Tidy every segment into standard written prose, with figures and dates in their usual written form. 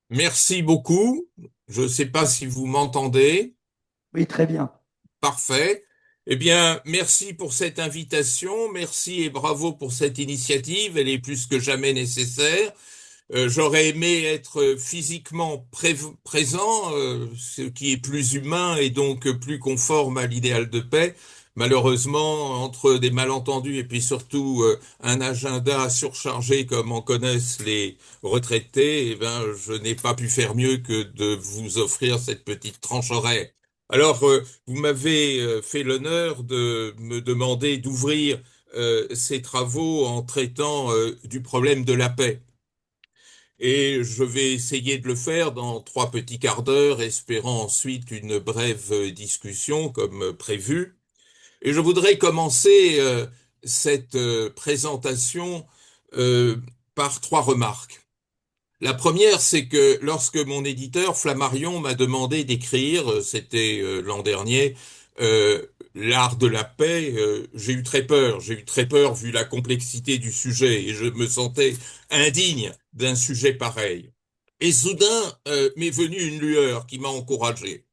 Merci beaucoup. Je ne sais pas si vous m'entendez. Oui, très bien. Parfait. Eh bien, merci pour cette invitation. Merci et bravo pour cette initiative. Elle est plus que jamais nécessaire. J'aurais aimé être physiquement présent, ce qui est plus humain et donc plus conforme à l'idéal de paix. Malheureusement, entre des malentendus et puis surtout un agenda surchargé comme en connaissent les retraités, eh ben, je n'ai pas pu faire mieux que de vous offrir cette petite tranche horaire. Alors, vous m'avez fait l'honneur de me demander d'ouvrir ces travaux en traitant du problème de la paix. Et je vais essayer de le faire dans 3 petits quarts d'heure, espérant ensuite une brève discussion comme prévu. Et je voudrais commencer cette présentation euh, par 3 remarques. La première, c'est que lorsque mon éditeur Flammarion m'a demandé d'écrire, c'était l'an dernier, euh, l'art de la paix, j'ai eu très peur. J'ai eu très peur vu la complexité du sujet et je me sentais indigne d'un sujet pareil. Et soudain m'est venue une lueur qui m'a encouragé.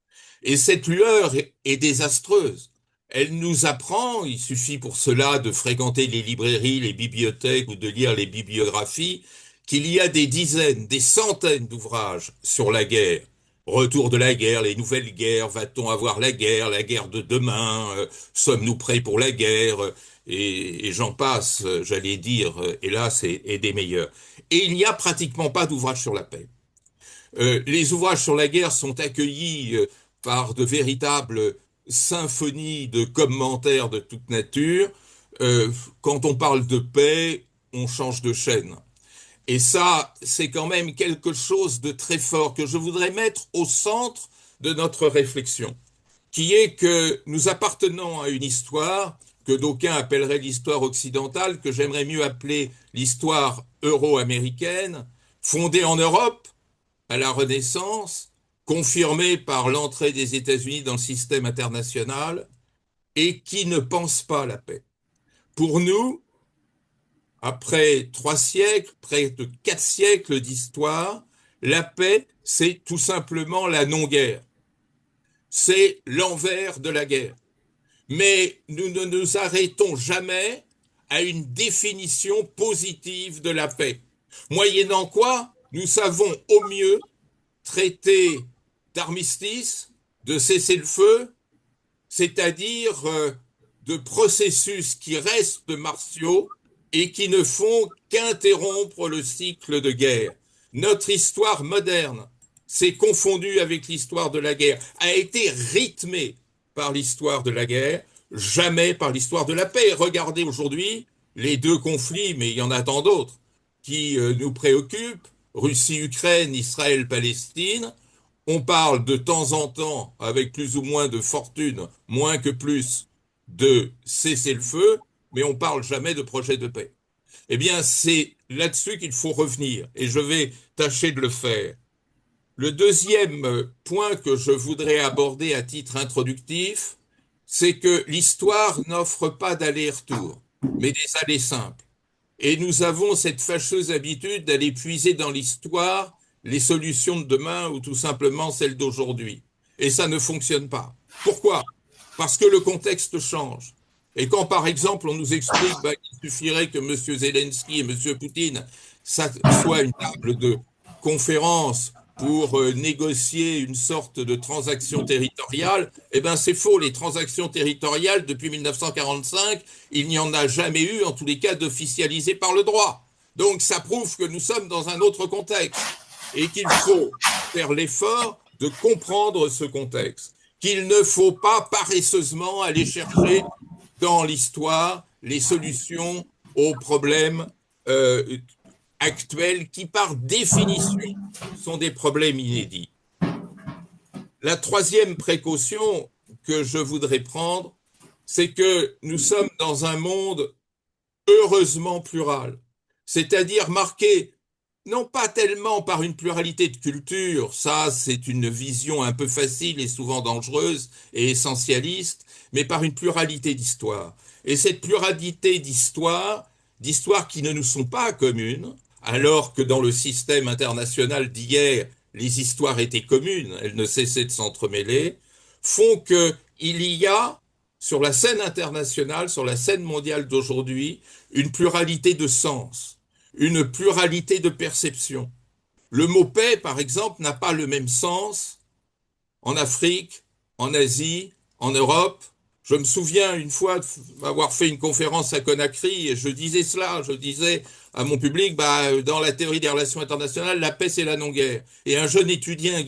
Et cette lueur est désastreuse. Elle nous apprend, il suffit pour cela de fréquenter les librairies, les bibliothèques ou de lire les bibliographies, qu'il y a des dizaines, des centaines d'ouvrages sur la guerre. Retour de la guerre, les nouvelles guerres, va-t-on avoir la guerre de demain, sommes-nous prêts pour la guerre, et j'en passe, j'allais dire, hélas, et des meilleurs. Et il n'y a pratiquement pas d'ouvrages sur la paix. Les ouvrages sur la guerre sont accueillis par de véritables symphonies de commentaires de toute nature. Euh, Quand on parle de paix, on change de chaîne. Et ça, c'est quand même quelque chose de très fort que je voudrais mettre au centre de notre réflexion, qui est que nous appartenons à une histoire que d'aucuns appelleraient l'histoire occidentale, que j'aimerais mieux appeler l'histoire euro-américaine, fondée en Europe à la Renaissance, confirmée par l'entrée des États-Unis dans le système international, et qui ne pense pas la paix. Pour nous, après 3 siècles, près de 4 siècles d'histoire, la paix, c'est tout simplement la non-guerre. C'est l'envers de la guerre. Mais nous ne nous arrêtons jamais à une définition positive de la paix. Moyennant quoi, nous savons au mieux traiter d'armistice, de cessez-le-feu, c'est-à-dire de processus qui restent martiaux et qui ne font qu'interrompre le cycle de guerre. Notre histoire moderne s'est confondue avec l'histoire de la guerre, a été rythmée par l'histoire de la guerre, jamais par l'histoire de la paix. Regardez aujourd'hui les 2 conflits, mais il y en a tant d'autres, qui nous préoccupent, Russie-Ukraine, Israël-Palestine. On parle de temps en temps, avec plus ou moins de fortune, moins que plus, de cesser le feu, mais on parle jamais de projet de paix. Eh bien, c'est là-dessus qu'il faut revenir, et je vais tâcher de le faire. Le deuxième point que je voudrais aborder à titre introductif, c'est que l'histoire n'offre pas d'aller-retour, mais des allées simples. Et nous avons cette fâcheuse habitude d'aller puiser dans l'histoire les solutions de demain ou tout simplement celles d'aujourd'hui. Et ça ne fonctionne pas. Pourquoi? Parce que le contexte change. Et quand, par exemple, on nous explique qu'il suffirait que M. Zelensky et M. Poutine soient une table de conférence pour négocier une sorte de transaction territoriale, eh bien c'est faux. Les transactions territoriales, depuis 1945, il n'y en a jamais eu, en tous les cas, d'officialisé par le droit. Donc ça prouve que nous sommes dans un autre contexte et qu'il faut faire l'effort de comprendre ce contexte, qu'il ne faut pas paresseusement aller chercher dans l'histoire les solutions aux problèmes euh, actuels qui, par définition, sont des problèmes inédits. La troisième précaution que je voudrais prendre, c'est que nous sommes dans un monde heureusement plural, c'est-à-dire marqué non pas tellement par une pluralité de cultures, ça c'est une vision un peu facile et souvent dangereuse et essentialiste, mais par une pluralité d'histoires. Et cette pluralité d'histoires qui ne nous sont pas communes, alors que dans le système international d'hier, les histoires étaient communes, elles ne cessaient de s'entremêler, font que il y a, sur la scène internationale, sur la scène mondiale d'aujourd'hui, une pluralité de sens, une pluralité de perceptions. Le mot paix, par exemple, n'a pas le même sens en Afrique, en Asie, en Europe. Je me souviens une fois avoir fait une conférence à Conakry et je disais cela, je disais à mon public, dans la théorie des relations internationales, la paix c'est la non-guerre. Et un jeune étudiant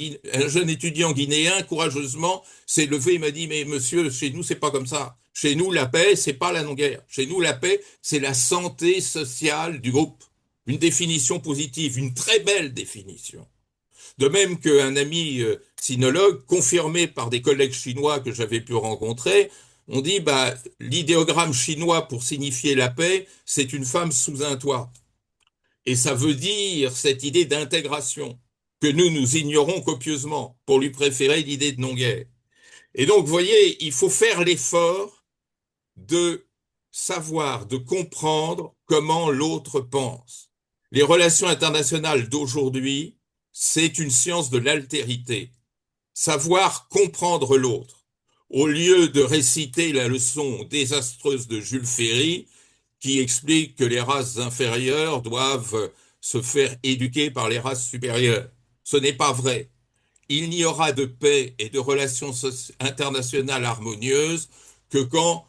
guinéen, courageusement, s'est levé et m'a dit, mais monsieur, chez nous c'est pas comme ça. Chez nous, la paix, c'est pas la non-guerre. Chez nous, la paix, c'est la santé sociale du groupe. Une définition positive, une très belle définition. De même qu'un ami sinologue, confirmé par des collègues chinois que j'avais pu rencontrer, on dit l'idéogramme chinois pour signifier la paix, c'est une femme sous un toit. Et ça veut dire cette idée d'intégration que nous ignorons copieusement pour lui préférer l'idée de non-guerre. Et donc, vous voyez, il faut faire l'effort de savoir, de comprendre comment l'autre pense. Les relations internationales d'aujourd'hui, c'est une science de l'altérité. Savoir comprendre l'autre. Au lieu de réciter la leçon désastreuse de Jules Ferry, qui explique que les races inférieures doivent se faire éduquer par les races supérieures. Ce n'est pas vrai. Il n'y aura de paix et de relations internationales harmonieuses que quand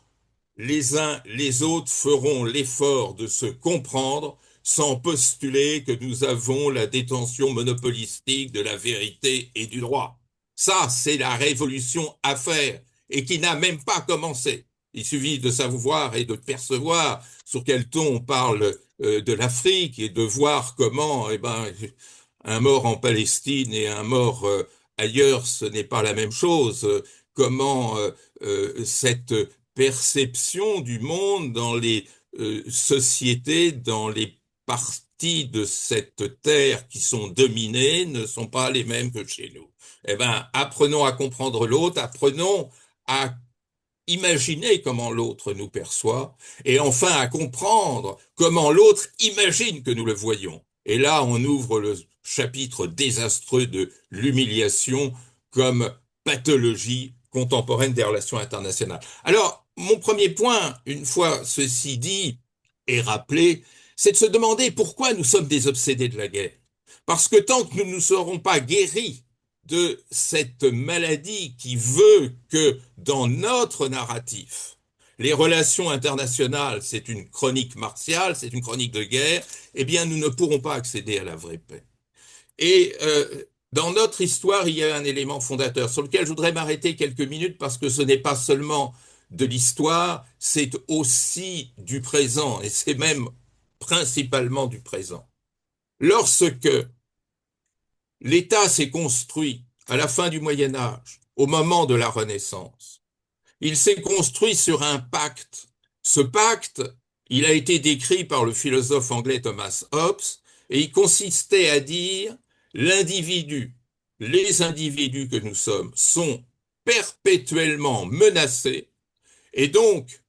les uns les autres feront l'effort de se comprendre sans postuler que nous avons la détention monopolistique de la vérité et du droit. Ça, c'est la révolution à faire et qui n'a même pas commencé. Il suffit de savoir et de percevoir sur quel ton on parle de l'Afrique et de voir comment, un mort en Palestine et un mort ailleurs, ce n'est pas la même chose. Comment cette perception du monde dans les sociétés, dans les parties de cette terre qui sont dominées ne sont pas les mêmes que chez nous. Eh ben, apprenons à comprendre l'autre, apprenons à imaginer comment l'autre nous perçoit, et enfin à comprendre comment l'autre imagine que nous le voyons. Et là, on ouvre le chapitre désastreux de l'humiliation comme pathologie contemporaine des relations internationales. Alors, mon premier point, une fois ceci dit et rappelé, c'est de se demander pourquoi nous sommes des obsédés de la guerre. Parce que tant que nous ne serons pas guéris de cette maladie qui veut que dans notre narratif, les relations internationales, c'est une chronique martiale, c'est une chronique de guerre, eh bien nous ne pourrons pas accéder à la vraie paix. Et dans notre histoire, il y a un élément fondateur sur lequel je voudrais m'arrêter quelques minutes parce que ce n'est pas seulement de l'histoire, c'est aussi du présent, et c'est même principalement du présent. Lorsque l'État s'est construit à la fin du Moyen Âge, au moment de la Renaissance. Il s'est construit sur un pacte. Ce pacte, il a été décrit par le philosophe anglais Thomas Hobbes, et il consistait à dire l'individu, les individus que nous sommes, sont perpétuellement menacés, et donc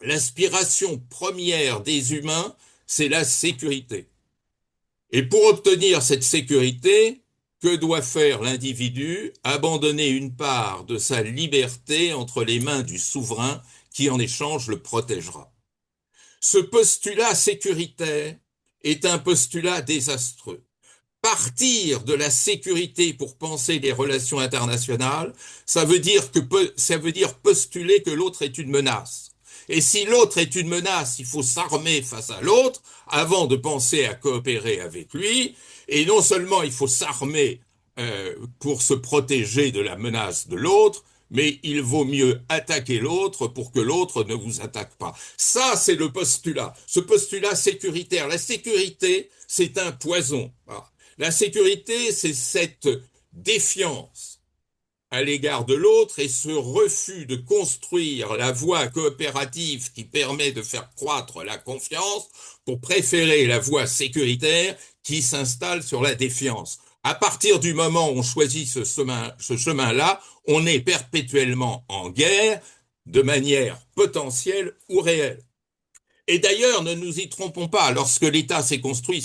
l'aspiration première des humains, c'est la sécurité. Et pour obtenir cette sécurité, que doit faire l'individu? Abandonner une part de sa liberté entre les mains du souverain qui en échange le protégera. Ce postulat sécuritaire est un postulat désastreux. Partir de la sécurité pour penser les relations internationales, ça veut dire postuler que l'autre est une menace. Et si l'autre est une menace, il faut s'armer face à l'autre avant de penser à coopérer avec lui. Et non seulement il faut s'armer pour se protéger de la menace de l'autre, mais il vaut mieux attaquer l'autre pour que l'autre ne vous attaque pas. Ça, c'est le postulat. Ce postulat sécuritaire. La sécurité, c'est un poison. La sécurité, c'est cette défiance à l'égard de l'autre et ce refus de construire la voie coopérative qui permet de faire croître la confiance pour préférer la voie sécuritaire qui s'installe sur la défiance. À partir du moment où on choisit ce chemin-là, on est perpétuellement en guerre de manière potentielle ou réelle. Et d'ailleurs, ne nous y trompons pas, lorsque l'État s'est construit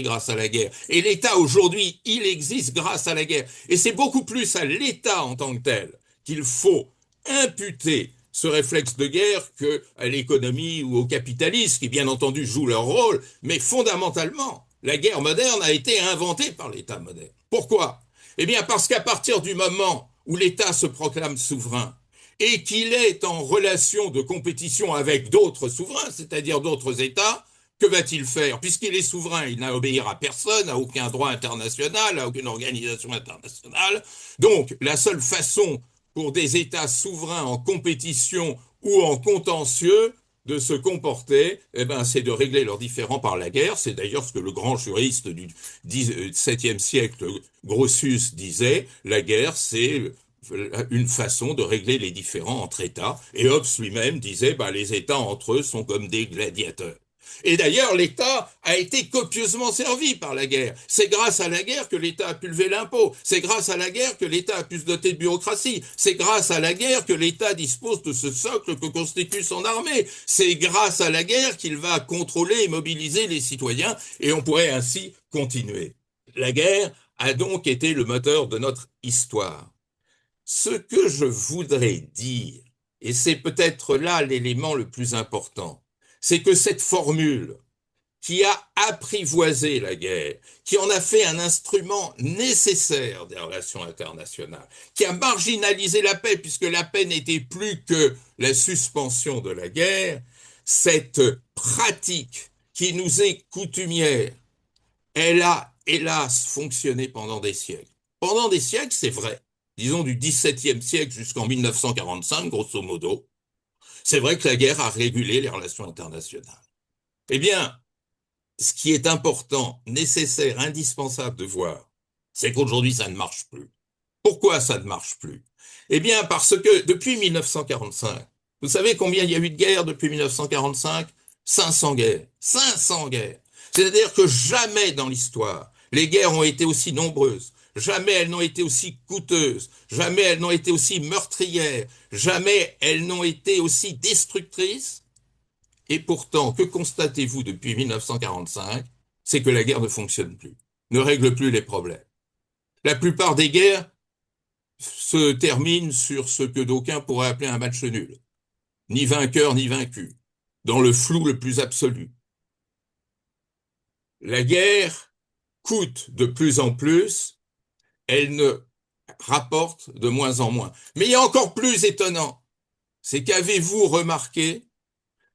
grâce à la guerre. Et l'État, aujourd'hui, il existe grâce à la guerre. Et c'est beaucoup plus à l'État en tant que tel qu'il faut imputer ce réflexe de guerre qu'à l'économie ou au capitalisme, qui bien entendu jouent leur rôle, mais fondamentalement, la guerre moderne a été inventée par l'État moderne. Pourquoi? Eh bien parce qu'à partir du moment où l'État se proclame souverain, et qu'il est en relation de compétition avec d'autres souverains, c'est-à-dire d'autres États, que va-t-il faire? Puisqu'il est souverain, il n'a à obéir à personne, à aucun droit international, à aucune organisation internationale. Donc, la seule façon pour des États souverains en compétition ou en contentieux de se comporter, eh ben, c'est de régler leurs différends par la guerre. C'est d'ailleurs ce que le grand juriste du XVIIe siècle, Grotius, disait. La guerre, c'est une façon de régler les différends entre États. Et Hobbes lui-même disait, bah, les États entre eux sont comme des gladiateurs. Et d'ailleurs, l'État a été copieusement servi par la guerre. C'est grâce à la guerre que l'État a pu lever l'impôt. C'est grâce à la guerre que l'État a pu se doter de bureaucratie. C'est grâce à la guerre que l'État dispose de ce socle que constitue son armée. C'est grâce à la guerre qu'il va contrôler et mobiliser les citoyens. Et on pourrait ainsi continuer. La guerre a donc été le moteur de notre histoire. Ce que je voudrais dire, et c'est peut-être là l'élément le plus important, c'est que cette formule qui a apprivoisé la guerre, qui en a fait un instrument nécessaire des relations internationales, qui a marginalisé la paix, puisque la paix n'était plus que la suspension de la guerre, cette pratique qui nous est coutumière, elle a, hélas, fonctionné pendant des siècles. Pendant des siècles, c'est vrai. Disons du XVIIe siècle jusqu'en 1945, grosso modo. C'est vrai que la guerre a régulé les relations internationales. Eh bien, ce qui est important, nécessaire, indispensable de voir, c'est qu'aujourd'hui, ça ne marche plus. Pourquoi ça ne marche plus? Eh bien, parce que depuis 1945, vous savez combien il y a eu de guerres depuis 1945? 500 guerres. 500 guerres. C'est-à-dire que jamais dans l'histoire, les guerres ont été aussi nombreuses. Jamais elles n'ont été aussi coûteuses. Jamais elles n'ont été aussi meurtrières. Jamais elles n'ont été aussi destructrices. Et pourtant, que constatez-vous depuis 1945? C'est que la guerre ne fonctionne plus, ne règle plus les problèmes. La plupart des guerres se termine sur ce que d'aucuns pourraient appeler un match nul. Ni vainqueur ni vaincu, dans le flou le plus absolu. La guerre coûte de plus en plus, elle ne rapporte de moins en moins. Mais il y a encore plus étonnant, c'est qu'avez-vous remarqué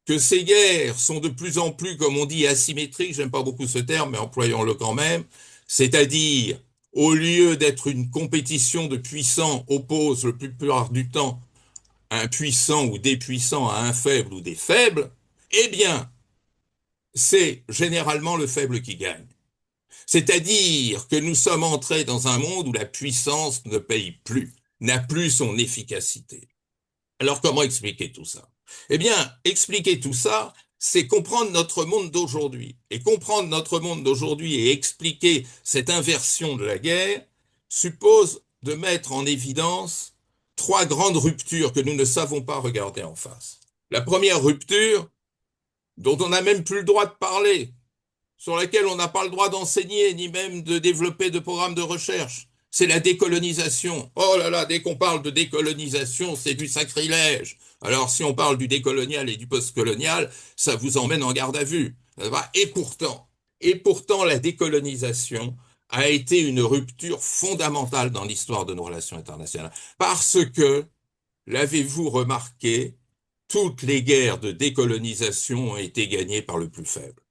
que ces guerres sont de plus en plus, comme on dit, asymétriques, j'aime pas beaucoup ce terme, mais employons-le quand même, c'est-à-dire, au lieu d'être une compétition de puissants, oppose le plus plupart du temps un puissant ou des puissants à un faible ou des faibles, eh bien, c'est généralement le faible qui gagne. C'est-à-dire que nous sommes entrés dans un monde où la puissance ne paye plus, n'a plus son efficacité. Alors comment expliquer tout ça? Eh bien, expliquer tout ça, c'est comprendre notre monde d'aujourd'hui. Et comprendre notre monde d'aujourd'hui et expliquer cette inversion de la guerre suppose de mettre en évidence trois grandes ruptures que nous ne savons pas regarder en face. La première rupture, dont on n'a même plus le droit de parler, sur laquelle on n'a pas le droit d'enseigner, ni même de développer de programmes de recherche, c'est la décolonisation. Oh là là, dès qu'on parle de décolonisation, c'est du sacrilège. Alors si on parle du décolonial et du postcolonial, ça vous emmène en garde à vue. Et pourtant, la décolonisation a été une rupture fondamentale dans l'histoire de nos relations internationales. Parce que, l'avez-vous remarqué, toutes les guerres de décolonisation ont été gagnées par le plus faible.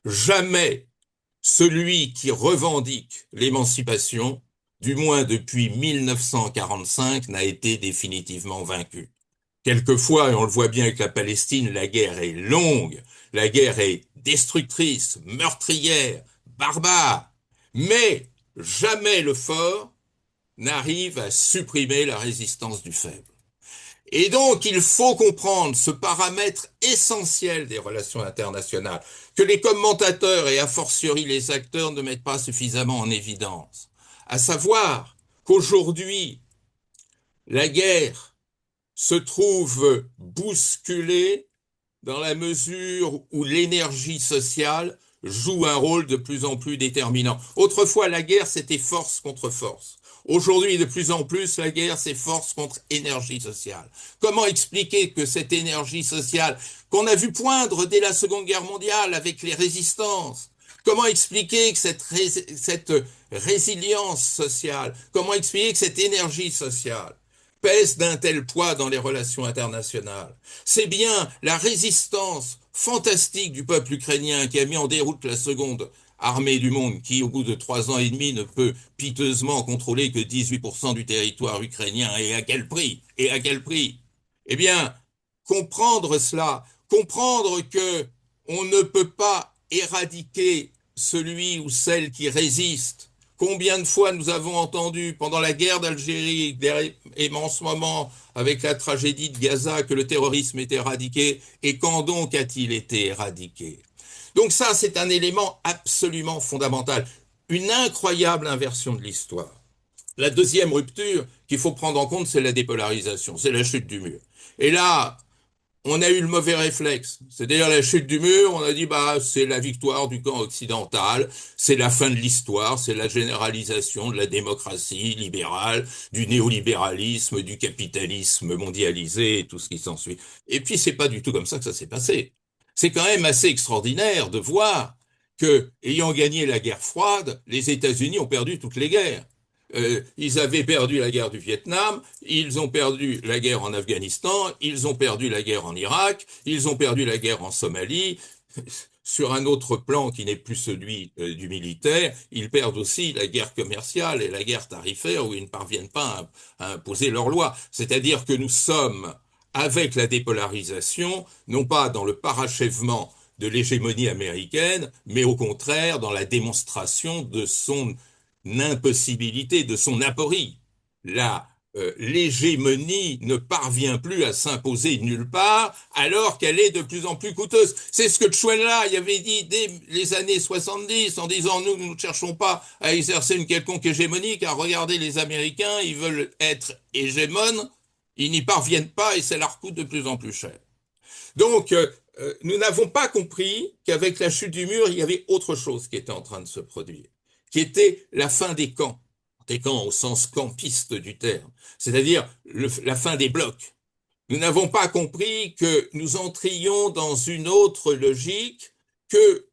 Jamais celui qui revendique l'émancipation, du moins depuis 1945, n'a été définitivement vaincu. Quelquefois, et on le voit bien avec la Palestine, la guerre est longue, la guerre est destructrice, meurtrière, barbare, mais jamais le fort n'arrive à supprimer la résistance du faible. Et donc, il faut comprendre ce paramètre essentiel des relations internationales, que les commentateurs et a fortiori les acteurs ne mettent pas suffisamment en évidence. À savoir qu'aujourd'hui, la guerre se trouve bousculée dans la mesure où l'énergie sociale joue un rôle de plus en plus déterminant. Autrefois, la guerre, c'était force contre force. Aujourd'hui, de plus en plus, la guerre, c'est force contre énergie sociale. Comment expliquer que cette énergie sociale, qu'on a vu poindre dès la Seconde Guerre mondiale avec les résistances, comment expliquer que cette résilience sociale, comment expliquer que cette énergie sociale pèse d'un tel poids dans les relations internationales? C'est bien la résistance fantastique du peuple ukrainien qui a mis en déroute la seconde armée du monde, qui, au bout de 3 ans et demi, ne peut piteusement contrôler que 18% du territoire ukrainien. Et à quel prix? Et à quel prix? Eh bien, comprendre cela, comprendre que on ne peut pas éradiquer celui ou celle qui résiste. Combien de fois nous avons entendu pendant la guerre d'Algérie et en ce moment avec la tragédie de Gaza que le terrorisme est éradiqué, et quand donc a-t-il été éradiqué? Donc ça, c'est un élément absolument fondamental, une incroyable inversion de l'histoire. La deuxième rupture qu'il faut prendre en compte, c'est la dépolarisation, c'est la chute du mur. Et là, on a eu le mauvais réflexe. C'est-à-dire la chute du mur, on a dit bah c'est la victoire du camp occidental, c'est la fin de l'histoire, c'est la généralisation de la démocratie libérale, du néolibéralisme, du capitalisme mondialisé et tout ce qui s'ensuit. Et puis c'est pas du tout comme ça que ça s'est passé. C'est quand même assez extraordinaire de voir que, ayant gagné la guerre froide, les États-Unis ont perdu toutes les guerres. Ils avaient perdu la guerre du Vietnam, ils ont perdu la guerre en Afghanistan, ils ont perdu la guerre en Irak, ils ont perdu la guerre en Somalie. Sur un autre plan qui n'est plus celui du militaire, ils perdent aussi la guerre commerciale et la guerre tarifaire où ils ne parviennent pas à imposer leurs lois. C'est-à-dire que nous sommes, avec la dépolarisation, non pas dans le parachèvement de l'hégémonie américaine, mais au contraire dans la démonstration de son impossibilité, de son aporie. L'hégémonie ne parvient plus à s'imposer nulle part alors qu'elle est de plus en plus coûteuse. C'est ce que Chouenla y avait dit dès les années 70 en disant nous ne cherchons pas à exercer une quelconque hégémonie car regardez les Américains, ils veulent être hégémones, ils n'y parviennent pas et ça leur coûte de plus en plus cher. Donc, nous n'avons pas compris qu'avec la chute du mur, il y avait autre chose qui était en train de se produire, qui était la fin des camps au sens campiste du terme, c'est-à-dire la fin des blocs. Nous n'avons pas compris que nous entrions dans une autre logique que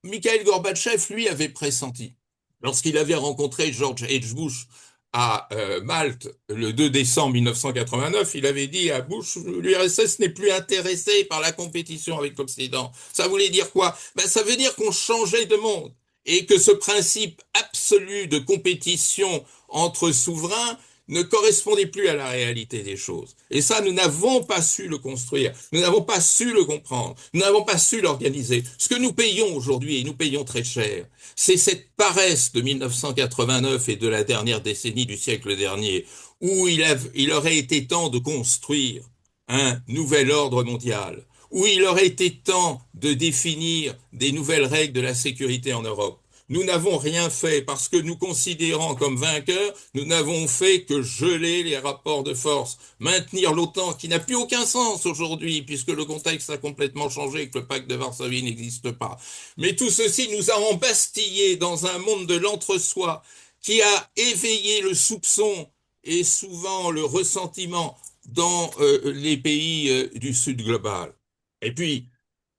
Mikhail Gorbatchev, lui, avait pressenti. Lorsqu'il avait rencontré George H. Bush à Malte le 2 décembre 1989, il avait dit à Bush, l'URSS n'est plus intéressé par la compétition avec l'Occident. Ça voulait dire quoi? Ben, ça veut dire qu'on changeait de monde et que ce principe absolu de compétition entre souverains ne correspondait plus à la réalité des choses. Et ça, nous n'avons pas su le construire, nous n'avons pas su le comprendre, nous n'avons pas su l'organiser. Ce que nous payons aujourd'hui, et nous payons très cher, c'est cette paresse de 1989 et de la dernière décennie du siècle dernier, où il aurait été temps de construire un nouvel ordre mondial, où il aurait été temps de définir des nouvelles règles de la sécurité en Europe. Nous n'avons rien fait parce que nous considérant comme vainqueurs, nous n'avons fait que geler les rapports de force, maintenir l'OTAN qui n'a plus aucun sens aujourd'hui puisque le contexte a complètement changé et que le pacte de Varsovie n'existe pas. Mais tout ceci nous a embastillés dans un monde de l'entre-soi qui a éveillé le soupçon et souvent le ressentiment dans les pays du Sud global. Et puis,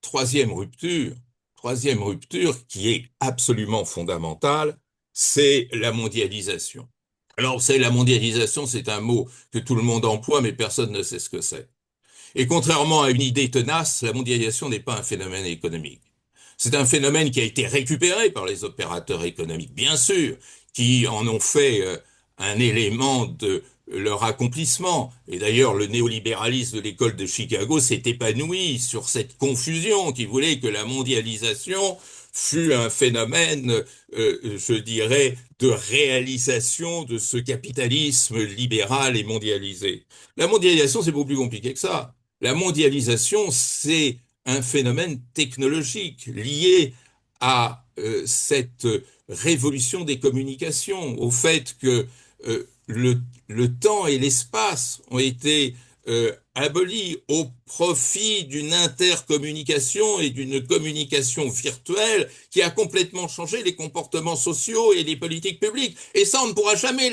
troisième rupture, troisième rupture qui est absolument fondamentale, c'est la mondialisation. Alors, c'est la mondialisation, c'est un mot que tout le monde emploie, mais personne ne sait ce que c'est. Et contrairement à une idée tenace, la mondialisation n'est pas un phénomène économique. C'est un phénomène qui a été récupéré par les opérateurs économiques, bien sûr, qui en ont fait un élément de leur accomplissement. Et d'ailleurs, le néolibéralisme de l'école de Chicago s'est épanoui sur cette confusion qui voulait que la mondialisation fut un phénomène, je dirais, de réalisation de ce capitalisme libéral et mondialisé. La mondialisation, c'est beaucoup plus compliqué que ça. La mondialisation, c'est un phénomène technologique lié à cette révolution des communications, au fait que le temps et l'espace ont été abolie au profit d'une intercommunication et d'une communication virtuelle qui a complètement changé les comportements sociaux et les politiques publiques. Et ça, on ne pourra jamais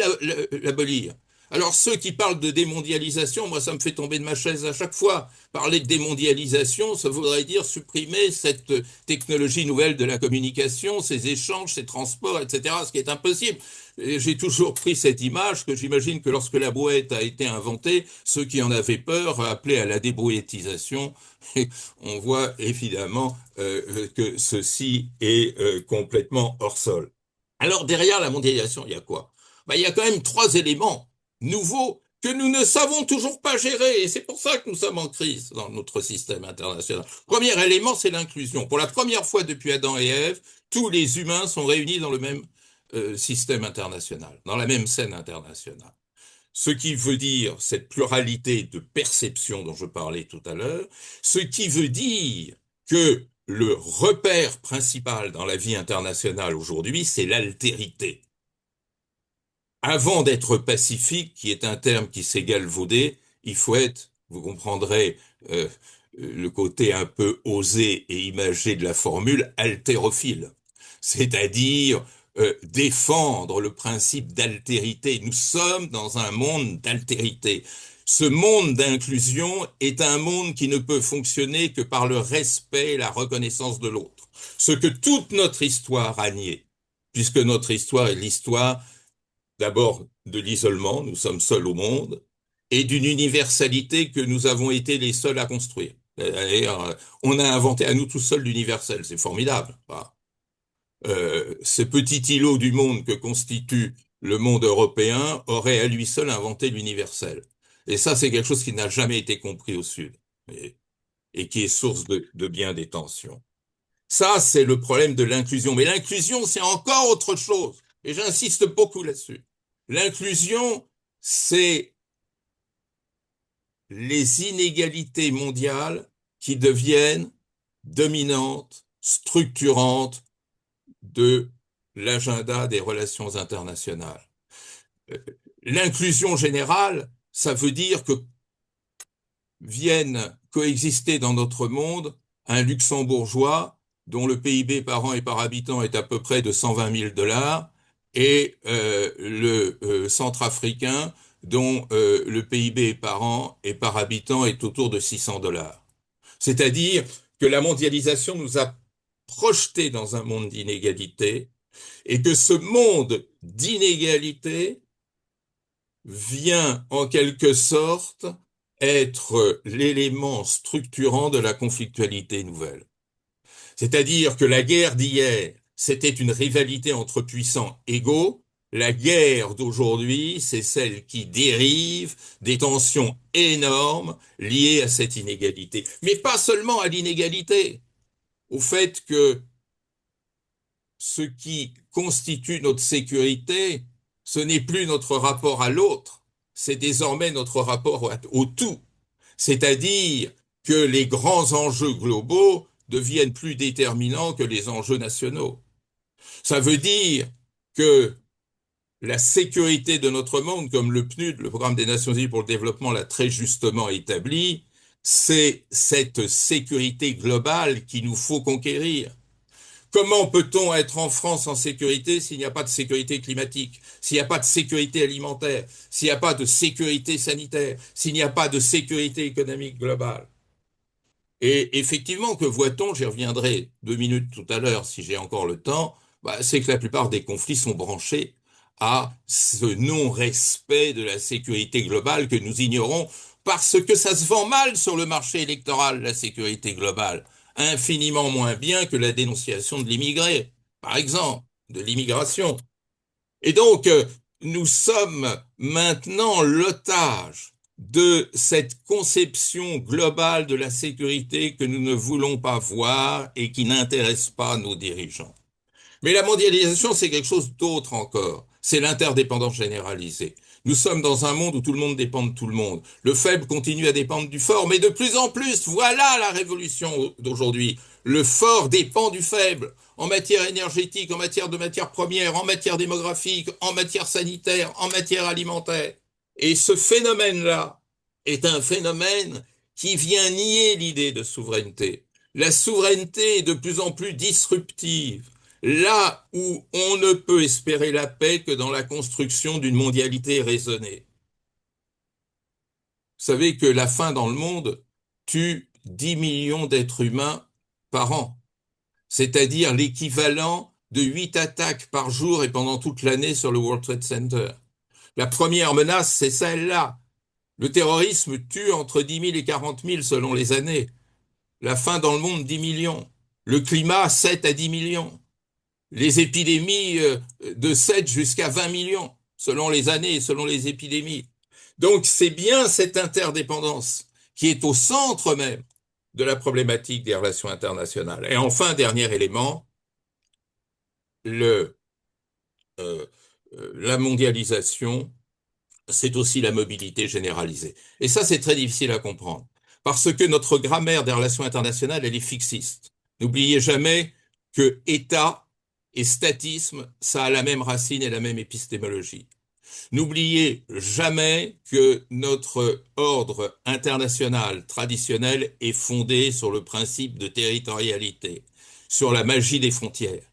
l'abolir. Alors ceux qui parlent de démondialisation, moi ça me fait tomber de ma chaise à chaque fois. Parler de démondialisation, ça voudrait dire supprimer cette technologie nouvelle de la communication, ces échanges, ces transports, etc., ce qui est impossible. J'ai toujours pris cette image que j'imagine que lorsque la brouette a été inventée, ceux qui en avaient peur appelaient à la débrouettisation. Et on voit évidemment que ceci est complètement hors sol. Alors derrière la mondialisation, il y a quoi? Ben, il y a quand même trois éléments nouveaux que nous ne savons toujours pas gérer. Et c'est pour ça que nous sommes en crise dans notre système international. Premier élément, c'est l'inclusion. Pour la première fois depuis Adam et Ève, tous les humains sont réunis dans le même système international, dans la même scène internationale. Ce qui veut dire cette pluralité de perceptions dont je parlais tout à l'heure, ce qui veut dire que le repère principal dans la vie internationale aujourd'hui, c'est l'altérité. Avant d'être pacifique, qui est un terme qui s'est galvaudé, il faut être, vous comprendrez, le côté un peu osé et imagé de la formule, haltérophile. C'est-à-dire défendre le principe d'altérité. Nous sommes dans un monde d'altérité. Ce monde d'inclusion est un monde qui ne peut fonctionner que par le respect et la reconnaissance de l'autre. Ce que toute notre histoire a nié, puisque notre histoire est l'histoire d'abord de l'isolement, nous sommes seuls au monde, et d'une universalité que nous avons été les seuls à construire. D'ailleurs, on a inventé à nous tout seuls l'universel, c'est formidable. Ce petit îlot du monde que constitue le monde européen aurait à lui seul inventé l'universel. Et ça, c'est quelque chose qui n'a jamais été compris au Sud, et qui est source de bien des tensions. Ça, c'est le problème de l'inclusion. Mais l'inclusion, c'est encore autre chose. Et j'insiste beaucoup là-dessus. L'inclusion, c'est les inégalités mondiales qui deviennent dominantes, structurantes de l'agenda des relations internationales. L'inclusion générale, ça veut dire que viennent coexister dans notre monde un luxembourgeois dont le PIB par an et par habitant est à peu près de 120 000 dollars et le centrafricain dont le PIB par an et par habitant est autour de 600 dollars. C'est-à-dire que la mondialisation nous a projetés dans un monde d'inégalité et que ce monde d'inégalité vient en quelque sorte être l'élément structurant de la conflictualité nouvelle. C'est-à-dire que la guerre d'hier, c'était une rivalité entre puissants égaux. La guerre d'aujourd'hui, c'est celle qui dérive des tensions énormes liées à cette inégalité. Mais pas seulement à l'inégalité, au fait que ce qui constitue notre sécurité, ce n'est plus notre rapport à l'autre, c'est désormais notre rapport au tout. C'est-à-dire que les grands enjeux globaux deviennent plus déterminants que les enjeux nationaux. Ça veut dire que la sécurité de notre monde, comme le PNUD, le Programme des Nations Unies pour le développement, l'a très justement établi, c'est cette sécurité globale qu'il nous faut conquérir. Comment peut-on être en France en sécurité s'il n'y a pas de sécurité climatique, s'il n'y a pas de sécurité alimentaire, s'il n'y a pas de sécurité sanitaire, s'il n'y a pas de sécurité économique globale? Et effectivement, que voit-on, j'y reviendrai 2 minutes tout à l'heure si j'ai encore le temps, bah, c'est que la plupart des conflits sont branchés à ce non-respect de la sécurité globale que nous ignorons parce que ça se vend mal sur le marché électoral, la sécurité globale, infiniment moins bien que la dénonciation de l'immigré, par exemple, de l'immigration. Et donc, nous sommes maintenant l'otage de cette conception globale de la sécurité que nous ne voulons pas voir et qui n'intéresse pas nos dirigeants. Mais la mondialisation, c'est quelque chose d'autre encore. C'est l'interdépendance généralisée. Nous sommes dans un monde où tout le monde dépend de tout le monde. Le faible continue à dépendre du fort, mais de plus en plus, voilà la révolution d'aujourd'hui. Le fort dépend du faible. En matière énergétique, en matière de matières premières, en matière démographique, en matière sanitaire, en matière alimentaire. Et ce phénomène-là, est un phénomène qui vient nier l'idée de souveraineté. La souveraineté est de plus en plus disruptive, là où on ne peut espérer la paix que dans la construction d'une mondialité raisonnée. Vous savez que la faim dans le monde tue 10 millions d'êtres humains par an, c'est-à-dire l'équivalent de 8 attaques par jour et pendant toute l'année sur le World Trade Center. La première menace, c'est celle-là. Le terrorisme tue entre 10 000 et 40 000 selon les années. La faim dans le monde, 10 millions. Le climat, 7 à 10 millions. Les épidémies, de 7 jusqu'à 20 millions, selon les années et selon les épidémies. Donc c'est bien cette interdépendance qui est au centre même de la problématique des relations internationales. Et enfin, dernier élément, le, euh, la mondialisation, c'est aussi la mobilité généralisée. Et ça, c'est très difficile à comprendre. Parce que notre grammaire des relations internationales, elle est fixiste. N'oubliez jamais que État et statisme, ça a la même racine et la même épistémologie. N'oubliez jamais que notre ordre international traditionnel est fondé sur le principe de territorialité, sur la magie des frontières.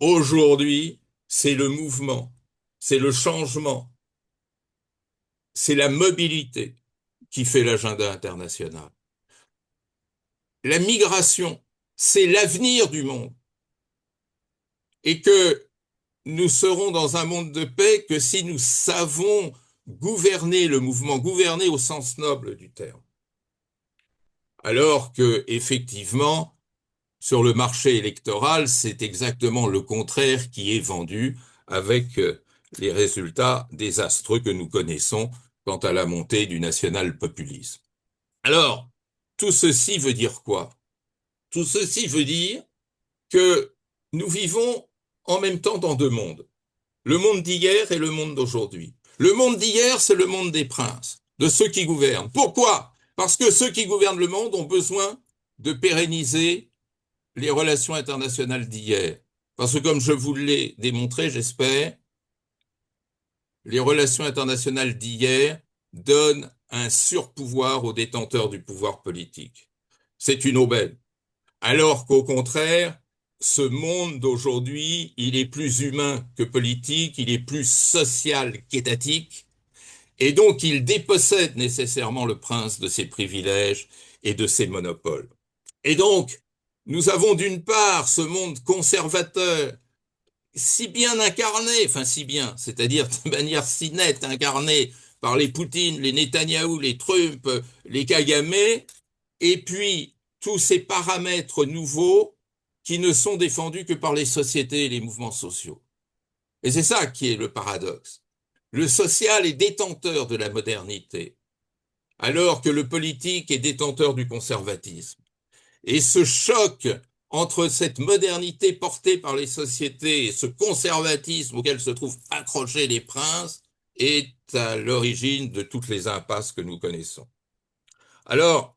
Aujourd'hui, c'est le mouvement, c'est le changement, c'est la mobilité qui fait l'agenda international. La migration, c'est l'avenir du monde. Et que nous serons dans un monde de paix que si nous savons gouverner le mouvement, gouverner au sens noble du terme. Alors que, effectivement, sur le marché électoral, c'est exactement le contraire qui est vendu avec les résultats désastreux que nous connaissons quant à la montée du national-populisme. Alors, tout ceci veut dire quoi? Tout ceci veut dire que nous vivons en même temps dans deux mondes. Le monde d'hier et le monde d'aujourd'hui. Le monde d'hier, c'est le monde des princes, de ceux qui gouvernent. Pourquoi? Parce que ceux qui gouvernent le monde ont besoin de pérenniser les relations internationales d'hier. Parce que comme je vous l'ai démontré, j'espère, les relations internationales d'hier donnent un surpouvoir aux détenteurs du pouvoir politique. C'est une aubaine. Alors qu'au contraire, ce monde d'aujourd'hui, il est plus humain que politique, il est plus social qu'étatique, et donc il dépossède nécessairement le prince de ses privilèges et de ses monopoles. Et donc, nous avons d'une part ce monde conservateur, si bien incarné, enfin si bien, c'est-à-dire de manière si nette incarné par les Poutine, les Netanyahou, les Trump, les Kagame, et puis tous ces paramètres nouveaux qui ne sont défendus que par les sociétés et les mouvements sociaux. Et c'est ça qui est le paradoxe. Le social est détenteur de la modernité, alors que le politique est détenteur du conservatisme. Et ce choc entre cette modernité portée par les sociétés et ce conservatisme auquel se trouvent accrochés les princes est à l'origine de toutes les impasses que nous connaissons. Alors,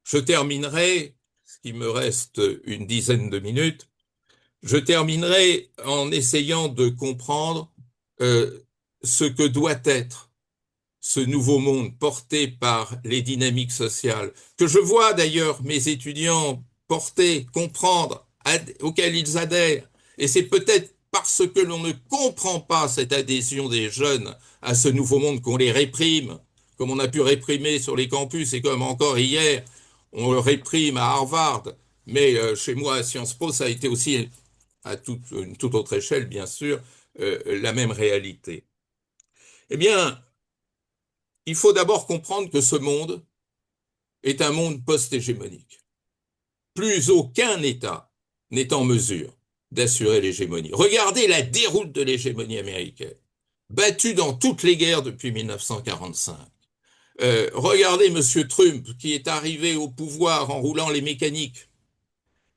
je terminerai, ce qui me reste une dizaine de minutes, je terminerai en essayant de comprendre euh, ce que doit être ce nouveau monde porté par les dynamiques sociales, que je vois d'ailleurs mes étudiants porter, comprendre, auxquels ils adhèrent. Et c'est peut-être parce que l'on ne comprend pas cette adhésion des jeunes à ce nouveau monde qu'on les réprime, comme on a pu réprimer sur les campus et comme encore hier, on le réprime à Harvard. Mais chez moi, à Sciences Po, ça a été aussi à une toute autre échelle, bien sûr, la même réalité. Eh bien, il faut d'abord comprendre que ce monde est un monde post-hégémonique. Plus aucun État n'est en mesure d'assurer l'hégémonie. Regardez la déroute de l'hégémonie américaine, battue dans toutes les guerres depuis 1945. Regardez M. Trump qui est arrivé au pouvoir en roulant les mécaniques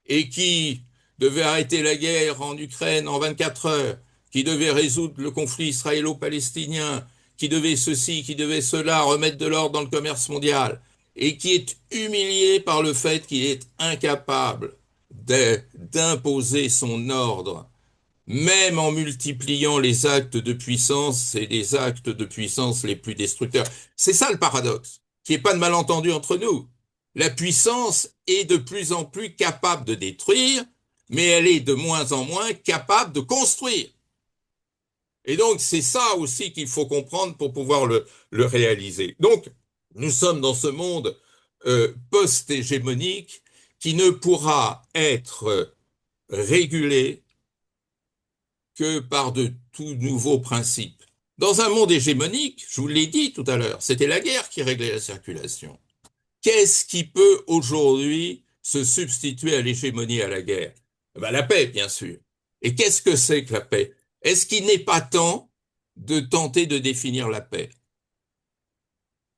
et qui devait arrêter la guerre en Ukraine en 24 heures, qui devait résoudre le conflit israélo-palestinien, qui devait ceci, qui devait cela, remettre de l'ordre dans le commerce mondial, et qui est humilié par le fait qu'il est incapable d'imposer son ordre, même en multipliant les actes de puissance et les actes de puissance les plus destructeurs. C'est ça le paradoxe. qu'il n'y ait pas de malentendu entre nous. La puissance est de plus en plus capable de détruire, mais elle est de moins en moins capable de construire. Et donc, c'est ça aussi qu'il faut comprendre pour pouvoir le réaliser. Donc, nous sommes dans ce monde post-hégémonique qui ne pourra être régulé que par de tout nouveaux principes. Dans un monde hégémonique, je vous l'ai dit tout à l'heure, c'était la guerre qui réglait la circulation. Qu'est-ce qui peut aujourd'hui se substituer à l'hégémonie et à la guerre? Ben, la paix, bien sûr. Et qu'est-ce que c'est que la paix? Est-ce qu'il n'est pas temps de tenter de définir la paix?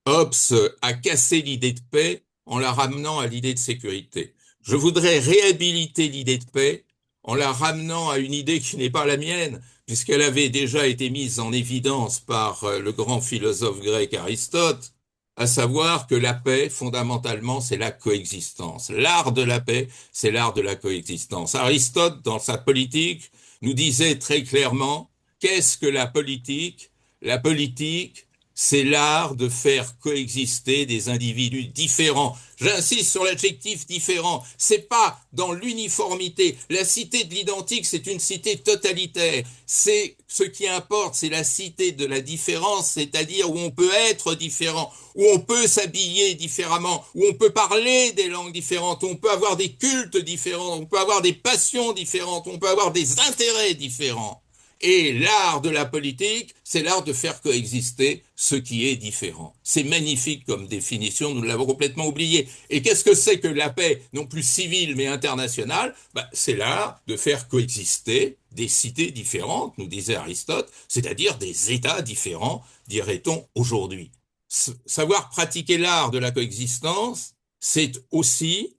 Hobbes a cassé l'idée de paix en la ramenant à l'idée de sécurité. Je voudrais réhabiliter l'idée de paix en la ramenant à une idée qui n'est pas la mienne, puisqu'elle avait déjà été mise en évidence par le grand philosophe grec Aristote, à savoir que la paix, fondamentalement, c'est la coexistence. L'art de la paix, c'est l'art de la coexistence. Aristote, dans sa politique, nous disait très clairement, qu'est-ce que la politique? La politique, c'est l'art de faire coexister des individus différents. J'insiste sur l'adjectif différent. C'est pas dans l'uniformité. La cité de l'identique, c'est une cité totalitaire. C'est ce qui importe, c'est la cité de la différence, c'est-à-dire où on peut être différent, où on peut s'habiller différemment, où on peut parler des langues différentes, où on peut avoir des cultes différents, où on peut avoir des passions différentes, où on peut avoir des intérêts différents. Et l'art de la politique, c'est l'art de faire coexister ce qui est différent. C'est magnifique comme définition, nous l'avons complètement oublié. Et qu'est-ce que c'est que la paix, non plus civile mais internationale? C'est l'art de faire coexister des cités différentes, nous disait Aristote, c'est-à-dire des États différents, dirait-on aujourd'hui. Savoir pratiquer l'art de la coexistence, c'est aussi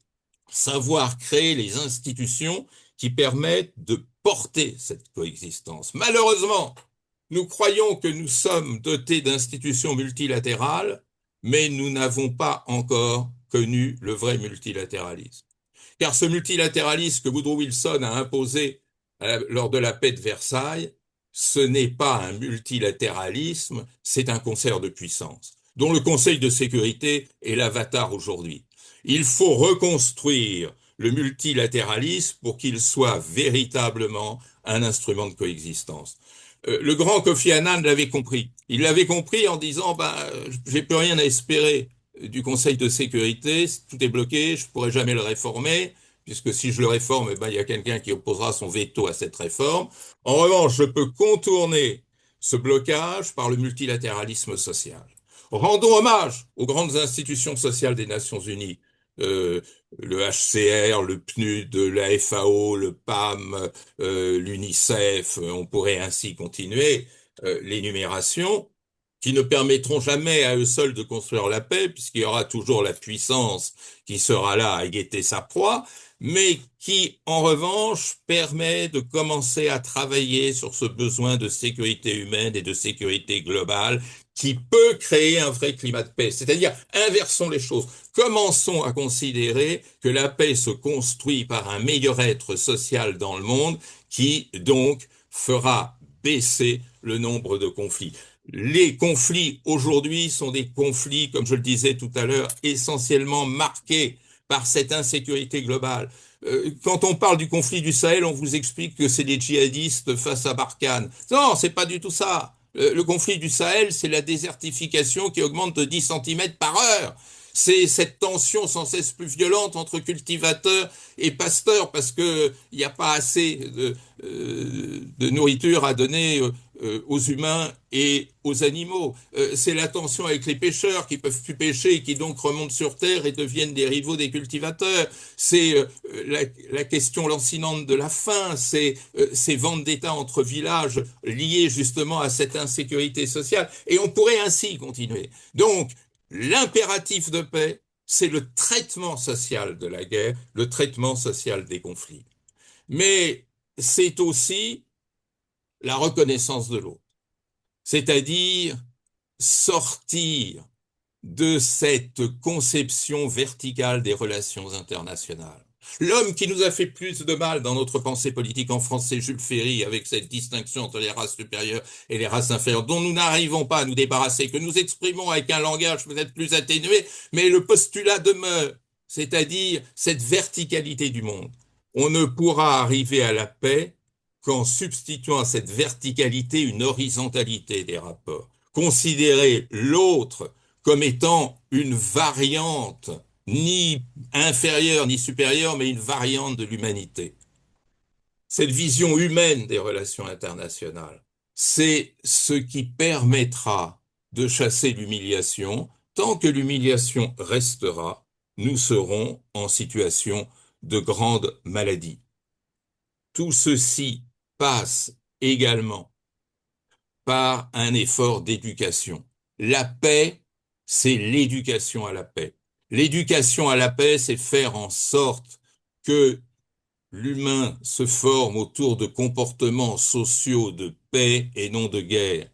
savoir créer les institutions qui permettent de porter cette coexistence. Malheureusement, nous croyons que nous sommes dotés d'institutions multilatérales, mais nous n'avons pas encore connu le vrai multilatéralisme. Car ce multilatéralisme que Woodrow Wilson a imposé lors de la paix de Versailles, ce n'est pas un multilatéralisme, c'est un concert de puissance, dont le Conseil de sécurité est l'avatar aujourd'hui. Il faut reconstruire le multilatéralisme pour qu'il soit véritablement un instrument de coexistence. Le grand Kofi Annan l'avait compris. Il l'avait compris en disant j'ai plus rien à espérer du Conseil de sécurité, tout est bloqué, je pourrai jamais le réformer, puisque si je le réforme, il y a quelqu'un qui opposera son veto à cette réforme. En revanche, je peux contourner ce blocage par le multilatéralisme social. Rendons hommage aux grandes institutions sociales des Nations Unies, euh, le HCR, le PNUD, la FAO, le PAM, l'UNICEF, on pourrait ainsi continuer l'énumération, qui ne permettront jamais à eux seuls de construire la paix, puisqu'il y aura toujours la puissance qui sera là à guetter sa proie, mais qui, en revanche, permet de commencer à travailler sur ce besoin de sécurité humaine et de sécurité globale qui peut créer un vrai climat de paix. C'est-à-dire, inversons les choses. Commençons à considérer que la paix se construit par un meilleur être social dans le monde qui, donc, fera baisser le nombre de conflits. Les conflits aujourd'hui sont des conflits, comme je le disais tout à l'heure, essentiellement marqués par cette insécurité globale. Quand on parle du conflit du Sahel, on vous explique que c'est les djihadistes face à Barkhane. Non, c'est pas du tout ça. Le conflit du Sahel, c'est la désertification qui augmente de 10 centimètres par heure. C'est cette tension sans cesse plus violente entre cultivateurs et pasteurs parce que il n'y a pas assez de nourriture à donner aux humains et aux animaux. C'est la tension avec les pêcheurs qui peuvent plus pêcher et qui donc remontent sur terre et deviennent des rivaux des cultivateurs. C'est la question lancinante de la faim, c'est ces ventes d'État entre villages liées justement à cette insécurité sociale. Et on pourrait ainsi continuer. Donc, l'impératif de paix, c'est le traitement social de la guerre, le traitement social des conflits. Mais c'est aussi la reconnaissance de l'autre, c'est-à-dire sortir de cette conception verticale des relations internationales. L'homme qui nous a fait plus de mal dans notre pensée politique en France, c'est Jules Ferry, avec cette distinction entre les races supérieures et les races inférieures, dont nous n'arrivons pas à nous débarrasser, que nous exprimons avec un langage peut-être plus atténué, mais le postulat demeure, c'est-à-dire cette verticalité du monde. On ne pourra arriver à la paix qu'en substituant à cette verticalité une horizontalité des rapports. Considérer l'autre comme étant une variante, ni inférieure ni supérieure, mais une variante de l'humanité. Cette vision humaine des relations internationales, c'est ce qui permettra de chasser l'humiliation. Tant que l'humiliation restera, nous serons en situation de grande maladie. Tout ceci passe également par un effort d'éducation. La paix, c'est l'éducation à la paix. L'éducation à la paix, c'est faire en sorte que l'humain se forme autour de comportements sociaux de paix et non de guerre.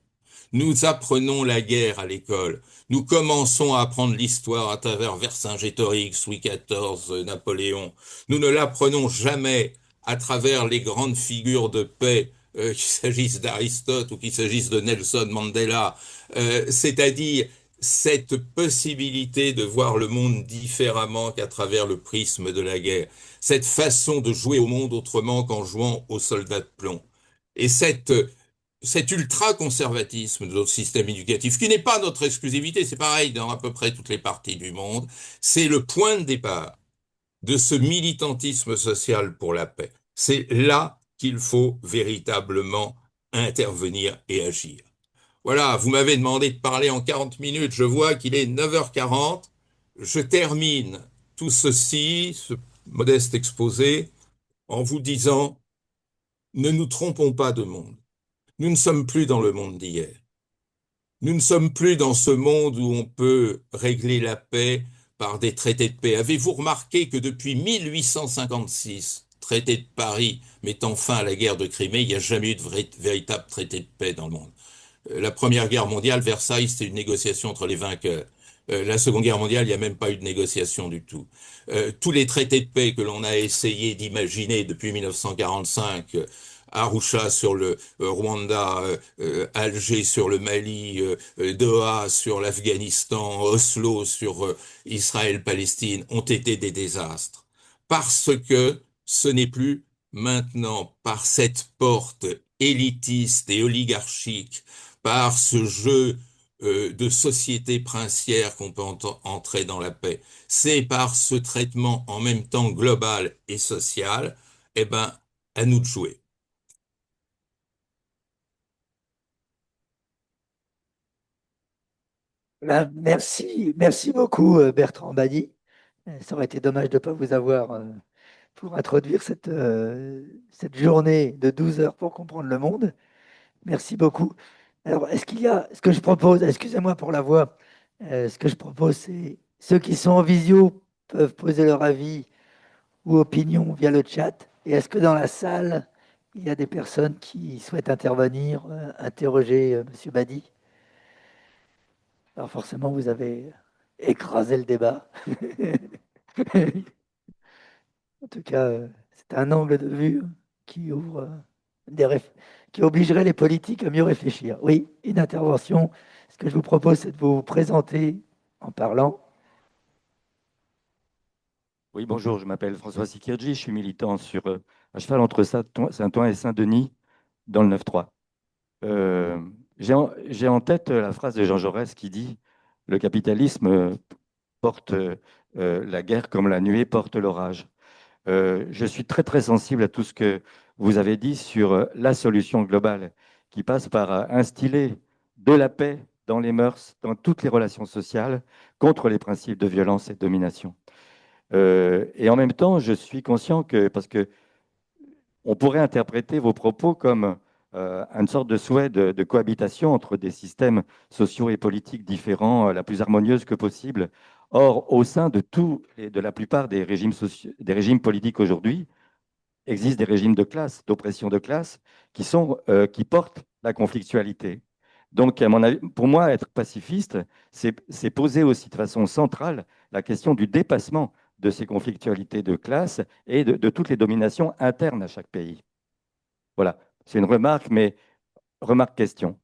Nous apprenons la guerre à l'école. Nous commençons à apprendre l'histoire à travers Vercingétorix, Louis XIV, Napoléon. Nous ne l'apprenons jamais à travers les grandes figures de paix, qu'il s'agisse d'Aristote ou qu'il s'agisse de Nelson Mandela. C'est-à-dire cette possibilité de voir le monde différemment qu'à travers le prisme de la guerre. Cette façon de jouer au monde autrement qu'en jouant aux soldats de plomb. Et cet ultra-conservatisme de notre système éducatif, qui n'est pas notre exclusivité, c'est pareil dans à peu près toutes les parties du monde, c'est le point de départ de ce militantisme social pour la paix. C'est là qu'il faut véritablement intervenir et agir. Voilà, vous m'avez demandé de parler en 40 minutes, je vois qu'il est 9h40. Je termine tout ceci, ce modeste exposé, en vous disant, ne nous trompons pas de monde. Nous ne sommes plus dans le monde d'hier. Nous ne sommes plus dans ce monde où on peut régler la paix par des traités de paix. Avez-vous remarqué que depuis 1856, traité de Paris mettant fin à la guerre de Crimée, il n'y a jamais eu de véritable traité de paix dans le monde? La Première Guerre mondiale, Versailles, c'était une négociation entre les vainqueurs. La Seconde Guerre mondiale, il n'y a même pas eu de négociation du tout. Tous les traités de paix que l'on a essayé d'imaginer depuis 1945, Arusha sur le Rwanda, Alger sur le Mali, Doha sur l'Afghanistan, Oslo sur Israël-Palestine, ont été des désastres. Parce que ce n'est plus maintenant par cette porte élitiste et oligarchique, par ce jeu de société princière qu'on peut entrer dans la paix. C'est par ce traitement en même temps global et social, eh ben, à nous de jouer. Ben, merci, merci beaucoup Bertrand Badi. Ça aurait été dommage de ne pas vous avoir pour introduire cette journée de 12 heures pour comprendre le monde. Merci beaucoup. Alors, ce que je propose, excusez-moi pour la voix, ce que je propose, c'est ceux qui sont en visio peuvent poser leur avis ou opinion via le chat. Et est-ce que dans la salle, il y a des personnes qui souhaitent intervenir, interroger Monsieur Badi? Alors forcément, vous avez écrasé le débat. En tout cas, c'est un angle de vue qui ouvre qui obligerait les politiques à mieux réfléchir. Oui, une intervention. Ce que je vous propose, c'est de vous présenter en parlant. Oui, bonjour, je m'appelle François Sikirji, je suis militant à cheval entre Saint-Ouen et Saint-Denis dans le 9-3. J'ai en tête la phrase de Jean Jaurès qui dit: le capitalisme porte la guerre comme la nuée porte l'orage. Je suis très très sensible à tout ce que vous avez dit sur la solution globale qui passe par instiller de la paix dans les mœurs, dans toutes les relations sociales, contre les principes de violence et de domination. Et en même temps, je suis conscient que, parce que on pourrait interpréter vos propos comme une sorte de souhait de cohabitation entre des systèmes sociaux et politiques différents, la plus harmonieuse que possible. Or, au sein de de la plupart des régimes politiques aujourd'hui, existent des régimes de classe, d'oppression de classe, qui portent la conflictualité. Donc, à mon avis, pour moi, être pacifiste, c'est poser aussi de façon centrale la question du dépassement de ces conflictualités de classe et de toutes les dominations internes à chaque pays. Voilà, c'est une remarque, mais remarque-question.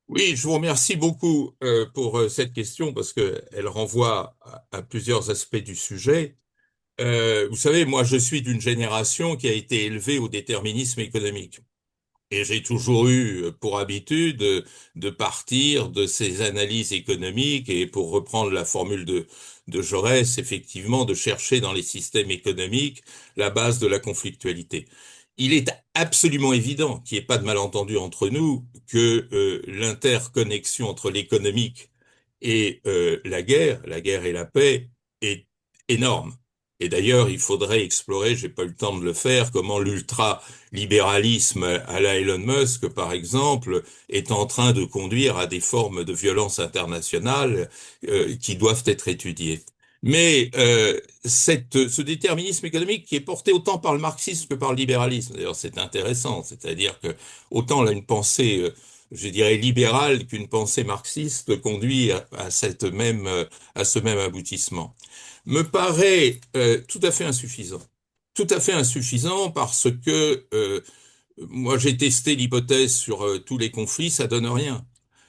Oui, je vous remercie beaucoup pour cette question parce qu'elle renvoie à plusieurs aspects du sujet. Vous savez, moi, je suis d'une génération qui a été élevée au déterminisme économique. Et j'ai toujours eu pour habitude de partir de ces analyses économiques et pour reprendre la formule de Jaurès, effectivement, de chercher dans les systèmes économiques la base de la conflictualité. Il est absolument évident qu'il n'y ait pas de malentendu entre nous, que l'interconnexion entre l'économique et la guerre et la paix, est énorme. Et d'ailleurs, il faudrait explorer, j'ai pas eu le temps de le faire, comment l'ultra-libéralisme à la Elon Musk, par exemple, est en train de conduire à des formes de violence internationale qui doivent être étudiées. Mais ce déterminisme économique qui est porté autant par le marxisme que par le libéralisme, d'ailleurs c'est intéressant, c'est-à-dire que autant là une pensée, je dirais libérale qu'une pensée marxiste conduit à à ce même aboutissement, me paraît tout à fait insuffisant. Tout à fait insuffisant parce que moi j'ai testé l'hypothèse sur tous les conflits, ça donne rien.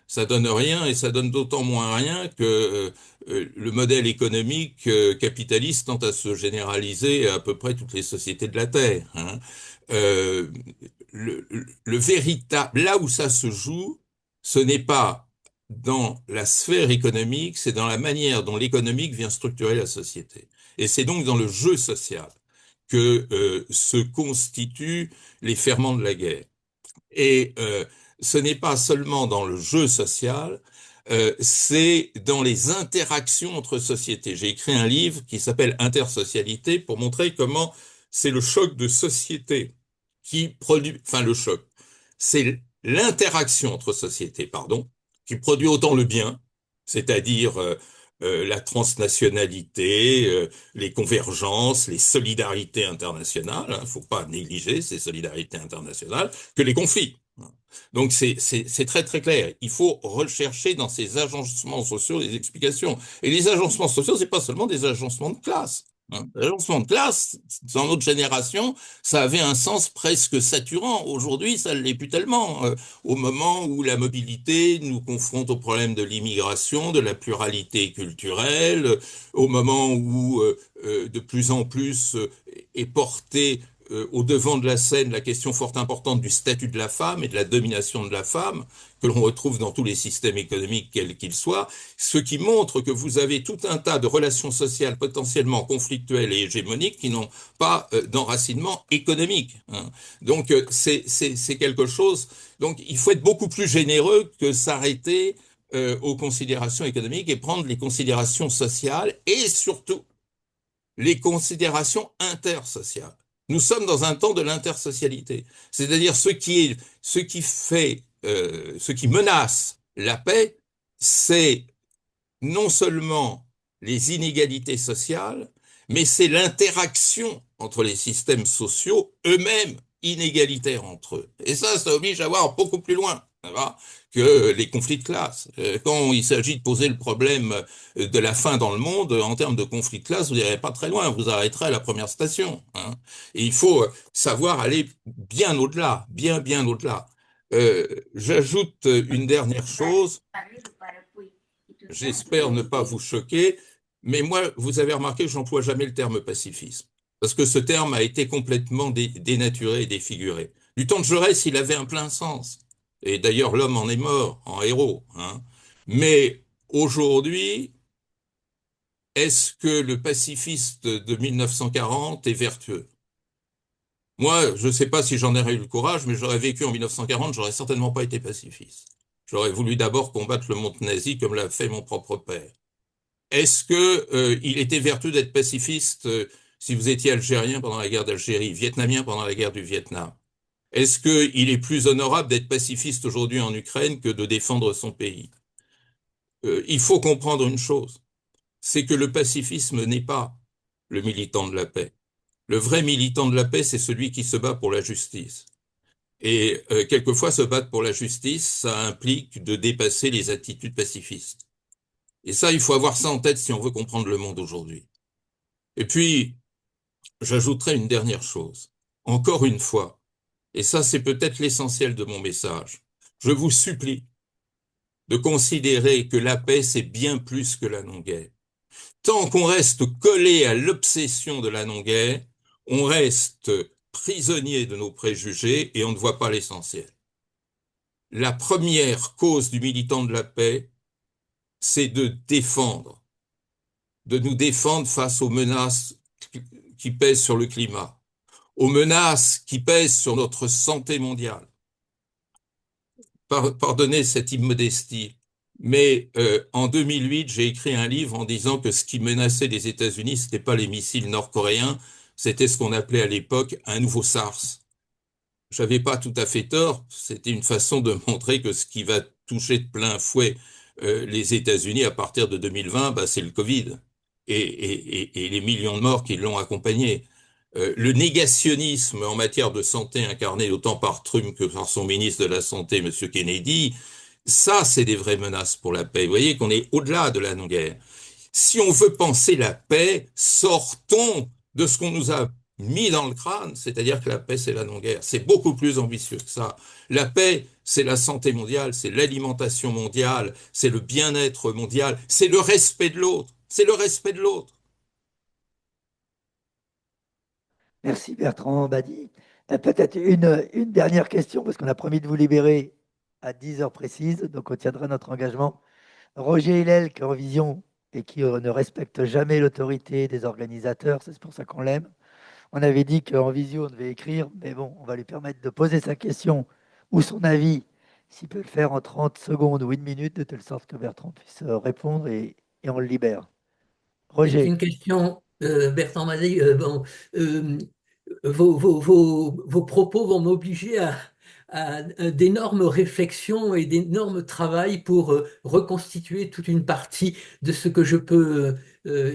Ça donne rien et ça donne d'autant moins rien que le modèle économique capitaliste tend à se généraliser à peu près toutes les sociétés de la Terre, hein. Euh, le véritable, là où ça se joue, ce n'est pas dans la sphère économique, c'est dans la manière dont l'économique vient structurer la société. Et c'est donc dans le jeu social que se constituent les ferments de la guerre. Et ce n'est pas seulement dans le jeu social, c'est dans les interactions entre sociétés. J'ai écrit un livre qui s'appelle Intersocialité pour montrer comment c'est le choc de société qui produit, enfin le choc, c'est l'interaction entre sociétés, pardon, qui produit autant le bien, c'est-à-dire la transnationalité, les convergences, les solidarités internationales, il ne faut pas négliger ces solidarités internationales, que les conflits. Donc c'est très très clair. Il faut rechercher dans ces agencements sociaux des explications. Et les agencements sociaux, c'est pas seulement des agencements de classe, hein. L'agencement de classe, dans notre génération, ça avait un sens presque saturant. Aujourd'hui, ça ne l'est plus tellement. Au moment où la mobilité nous confronte au problème de l'immigration, de la pluralité culturelle, au moment où de plus en plus est portée au devant de la scène la question fort importante du statut de la femme et de la domination de la femme, que l'on retrouve dans tous les systèmes économiques, quels qu'ils soient, ce qui montre que vous avez tout un tas de relations sociales potentiellement conflictuelles et hégémoniques qui n'ont pas d'enracinement économique, hein. Donc c'est quelque chose. Donc il faut être beaucoup plus généreux que s'arrêter aux considérations économiques et prendre les considérations sociales et surtout les considérations intersociales. Nous sommes dans un temps de l'intersocialité, c'est-à-dire ce qui menace la paix, c'est non seulement les inégalités sociales, mais c'est l'interaction entre les systèmes sociaux eux-mêmes inégalitaires entre eux. Et ça oblige à voir beaucoup plus loin, que les conflits de classe. Quand il s'agit de poser le problème de la faim dans le monde, en termes de conflits de classe, vous n'irez pas très loin, vous arrêterez à la première station, hein. Et il faut savoir aller bien au-delà, bien au-delà. J'ajoute une dernière chose. J'espère ne pas vous choquer, mais moi, vous avez remarqué que j'emploie jamais le terme pacifisme, parce que ce terme a été complètement dénaturé et défiguré. Du temps de Jaurès, il avait un plein sens. Et d'ailleurs, l'homme en est mort, en héros, hein. Mais aujourd'hui, est-ce que le pacifiste de 1940 est vertueux? Moi, je ne sais pas si j'en aurais eu le courage, mais j'aurais vécu en 1940, j'aurais certainement pas été pacifiste. J'aurais voulu d'abord combattre le monde nazi comme l'a fait mon propre père. Est-ce que il était vertueux d'être pacifiste si vous étiez algérien pendant la guerre d'Algérie, vietnamien pendant la guerre du Vietnam? Est-ce qu'il est plus honorable d'être pacifiste aujourd'hui en Ukraine que de défendre son pays? Il faut comprendre une chose, c'est que le pacifisme n'est pas le militant de la paix. Le vrai militant de la paix, c'est celui qui se bat pour la justice. Et quelquefois, se battre pour la justice, ça implique de dépasser les attitudes pacifistes. Et ça, il faut avoir ça en tête si on veut comprendre le monde aujourd'hui. Et puis, j'ajouterai une dernière chose. Encore une fois, et ça c'est peut-être l'essentiel de mon message, je vous supplie de considérer que la paix c'est bien plus que la non-guerre. Tant qu'on reste collé à l'obsession de la non-guerre, on reste prisonnier de nos préjugés et on ne voit pas l'essentiel. La première cause du militant de la paix, c'est de nous défendre face aux menaces qui pèsent sur le climat, aux menaces qui pèsent sur notre santé mondiale. Pardonnez cette immodestie, mais en 2008, j'ai écrit un livre en disant que ce qui menaçait les États-Unis, ce n'était pas les missiles nord-coréens, c'était ce qu'on appelait à l'époque un nouveau SARS. J'avais pas tout à fait tort, c'était une façon de montrer que ce qui va toucher de plein fouet les États-Unis à partir de 2020, bah, c'est le Covid et les millions de morts qui l'ont accompagné. Le négationnisme en matière de santé incarné autant par Trump que par son ministre de la Santé, M. Kennedy, ça, c'est des vraies menaces pour la paix. Vous voyez qu'on est au-delà de la non-guerre. Si on veut penser la paix, sortons de ce qu'on nous a mis dans le crâne, c'est-à-dire que la paix, c'est la non-guerre. C'est beaucoup plus ambitieux que ça. La paix, c'est la santé mondiale, c'est l'alimentation mondiale, c'est le bien-être mondial, c'est le respect de l'autre. C'est le respect de l'autre. Merci Bertrand Badi. Peut-être une dernière question, parce qu'on a promis de vous libérer à 10 heures précises, donc on tiendra notre engagement. Roger Hillel, qui est en vision et qui ne respecte jamais l'autorité des organisateurs, c'est pour ça qu'on l'aime. On avait dit qu'en visio, on devait écrire, mais bon, on va lui permettre de poser sa question ou son avis, s'il peut le faire en 30 secondes ou une minute, de telle sorte que Bertrand puisse répondre et on le libère. C'est Roger. une question, Bertrand m'a dit, euh, vos propos vont m'obliger à d'énormes réflexions et d'énormes travail pour reconstituer toute une partie de ce que je peux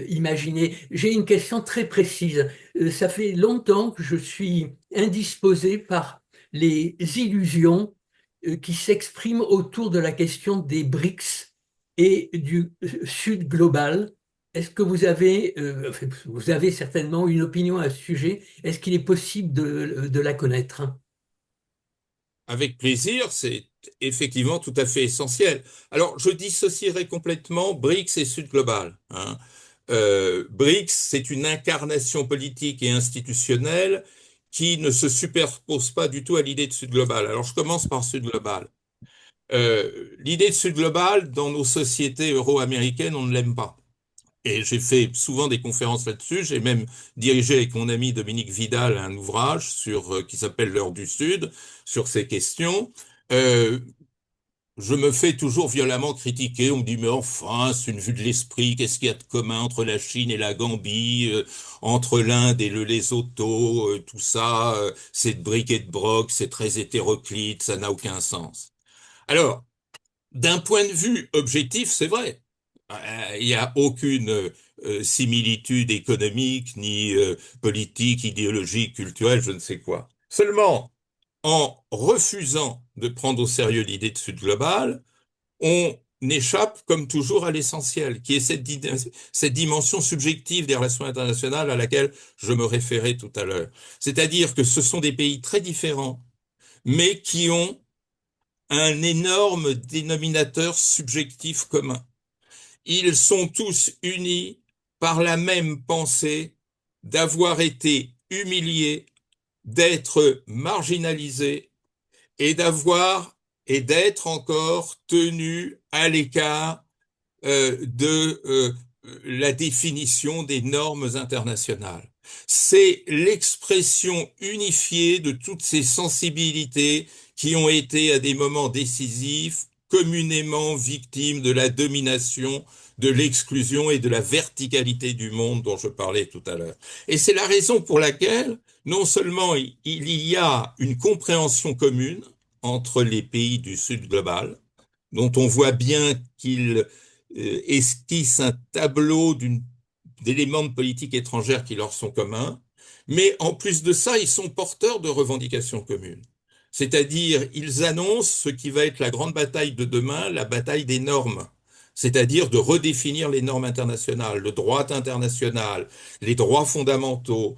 imaginer. J'ai une question très précise. Ça fait longtemps que je suis indisposé par les illusions qui s'expriment autour de la question des BRICS et du Sud global. Est-ce que vous avez certainement une opinion à ce sujet? Est-ce qu'il est possible de la connaître? Avec plaisir, c'est effectivement tout à fait essentiel. Alors, je dissocierai complètement BRICS et Sud Global, hein. BRICS, c'est une incarnation politique et institutionnelle qui ne se superpose pas du tout à l'idée de Sud Global. Alors, je commence par Sud Global. L'idée de Sud Global, dans nos sociétés euro-américaines, on ne l'aime pas. Et j'ai fait souvent des conférences là-dessus. J'ai même dirigé avec mon ami Dominique Vidal un ouvrage qui s'appelle L'heure du Sud, sur ces questions. Euh, je me fais toujours violemment critiquer. On me dit, mais enfin, c'est une vue de l'esprit. Qu'est-ce qu'il y a de commun entre la Chine et la Gambie, entre l'Inde et le Lesotho, tout ça, c'est de bric et de broc, c'est très hétéroclite, ça n'a aucun sens. Alors, d'un point de vue objectif, c'est vrai. Il n'y a aucune similitude économique, ni politique, idéologique, culturelle, je ne sais quoi. Seulement, en refusant de prendre au sérieux l'idée de Sud global, on échappe, comme toujours, à l'essentiel, qui est cette dimension subjective des relations internationales à laquelle je me référais tout à l'heure. C'est-à-dire que ce sont des pays très différents, mais qui ont un énorme dénominateur subjectif commun. Ils sont tous unis par la même pensée d'avoir été humiliés, d'être marginalisés et d'être encore tenus à l'écart de la définition des normes internationales. C'est l'expression unifiée de toutes ces sensibilités qui ont été à des moments décisifs communément victimes de la domination, de l'exclusion et de la verticalité du monde dont je parlais tout à l'heure. Et c'est la raison pour laquelle non seulement il y a une compréhension commune entre les pays du Sud global, dont on voit bien qu'il esquisse un tableau d'éléments de politique étrangère qui leur sont communs, mais en plus de ça, ils sont porteurs de revendications communes. C'est-à-dire, ils annoncent ce qui va être la grande bataille de demain, la bataille des normes. c'est-à-dire de redéfinir les normes internationales, le droit international, les droits fondamentaux,